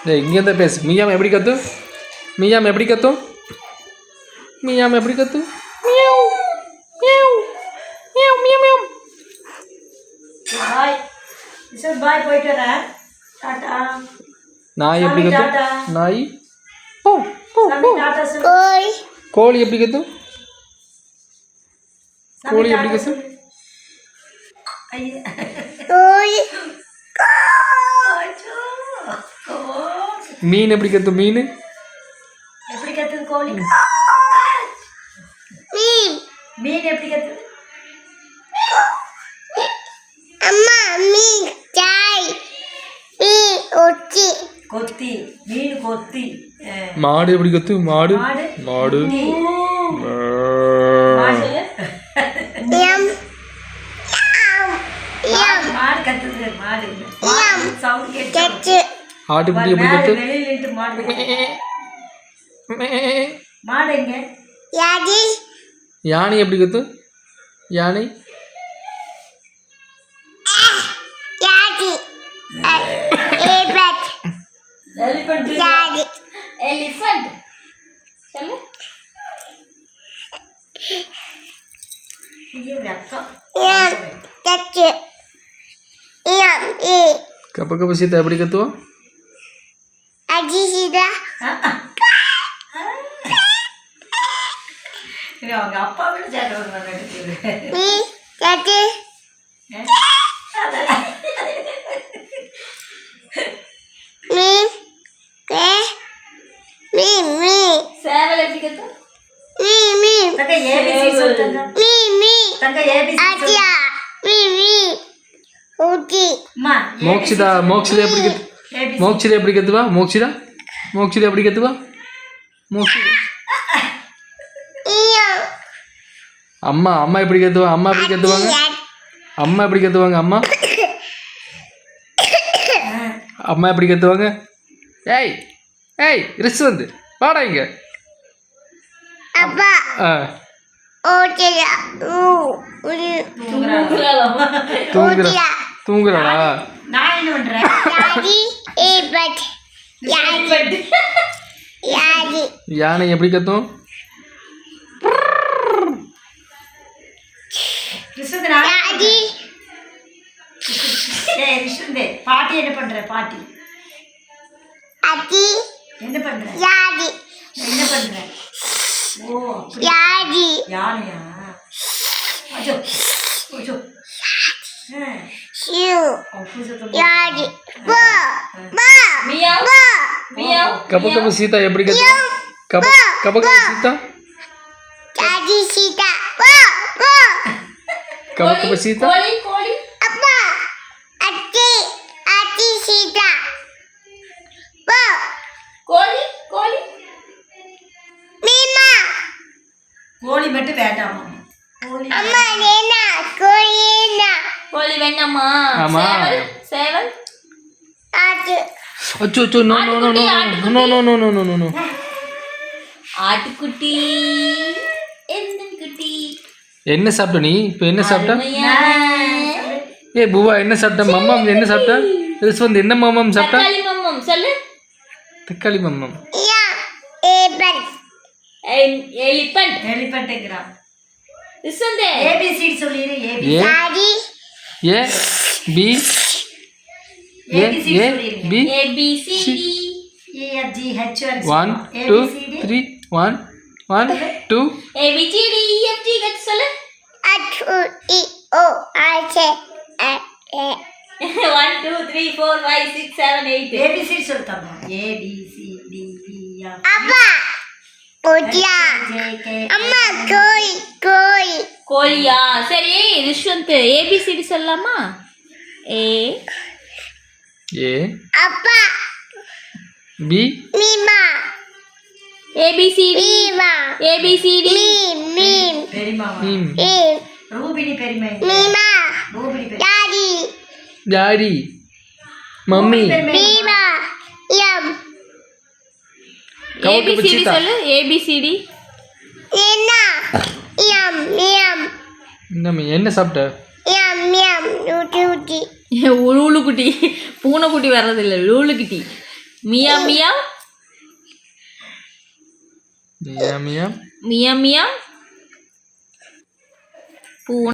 டேய் இங்கேருந்து பேசு. மியாம் எப்படி கத்தும்? மியாம் எப்படி கத்தும்? மியாம் எப்படி கத்தும்? மியாவ் மியாவ் மியாவ் மியாவ் மியாவ். பாய் விசல் பாய் போயிட்டு வரேன். டாடா. நாய் எப்படி கத்தும்? டாடா. நாய் போ போ சாமி போ. டாடா சொல்லு. கோழி எப்படி கத்தும்? சாமி கோழி எப்படி டாடா கத்தும்? சொல்லு. ஐயே. அச்சோ. மீன் எப்படி கத்தும்? மீன் எப்படி கத்துது கோழி? மீன் எப்படி கத்துது? கொத்தி. மீன் கொத்தி. மாடு எப்படி கத்தும்? மாடு மாடு. மாடு மாடு. மாடு கத்துது. மாடு. சவுண்ட் கேட்டு. ஆட்டுக்குட்டி எப்படி கத்தும்? வெளியில இருந்து மாடு. மாடு எங்க? யானை எப்படி கத்தும்? யானை எலிஃபண்ட். எலிஃபண்ட் சொல்லு. இது ரத்தம். கப்ப கப்ப சீதா எப்படி கத்துவோம்? அவங்க அப்பா விட சேட்டை வருவாங்க. சேவல் எப்படி கத்தும்? தங்க ஏபிசி சொல்லுங்க. தங்க ஏபிசி அம்மா. மோக்ஷிதா எப்படி கத்து? மோக்ஷிதா எப்படி கத்துவா? மோக்ஷிதா எப்படி கத்துவா? மோக்ஷிதா அம்மா எப்படி கத்துவா? அம்மா எப்படி கத்துவாங்க? அம்மா எப்படி கத்துவாங்க? அம்மா எப்படி கத்துவாங்க? ஏய் ஏய் ரிஸ் வந்து வாடா இங்க. தூங்குறாளா? நான் என்ன பண்றேன்? யானை எப்படி கத்தும்? பாட்டி என்ன பண்ற? பாட்டி என்ன பண்ற? என்ன பண்ற? ஓ யானையா? அச்சோ அச்சோ. Meow meow. கப்ப கப்ப சீதா எப்படி கத்துவா? கப்ப கப்ப சீதா கப்ப கப்ப சீதா கோழி கோழி. கோழி கோழி. கோழி மட்டும் வேண்டாமா? கோழி வேண்டாமா? ஆமா. சேவல். அச்சோ அச்சோ no no no no no no no no no no. ஆட்டுக்குட்டி. குட்டி. என்ன சாப்பிட்ட நீ? இப்போ என்ன சாப்பிட்ட? ஏ பூவா என்ன சாப்பிட்ட? மம்மம் என்ன சாப்பிட்ட? ரிஸ்வந்த் என்ன மம்மம் சாப்பிட்ட? தக்காளி மம்மம் சொல்லு. தக்காளி மம்மம். எலிஃபண்ட். எலிஃபண்ட்ங்கறா. ரிஸ்வந்த் ஏபிசி சொல்லிரு. ABC. A B A B ABCD EFGH1 1 2 3 1 1 2 ABCD EFG கத்து சொல்லு. 1 2 3 4 5 6 7 8. ABC சொல்லுங்க. ABCDEF. கோழியா? சரி ரிஷ்வந்த் ஏபிசிடி சொல்லலாமா? ஏ பி ஏபிசிடி ஏபிசிடி. பெரியம்மா. ரூபினி பெரியம்மா. ரூபினி பெரியம்மா. டாடி மம்மி ஏபிசிடி சொல்லு. ஏபிசிடி. என்ன சாப்பிட்ட? லூலுக்குட்டி பூனைக்குட்டி வர்றதில்லை லூலுக்குட்டி மியா மியா மியா மியா மியா மியா பூனை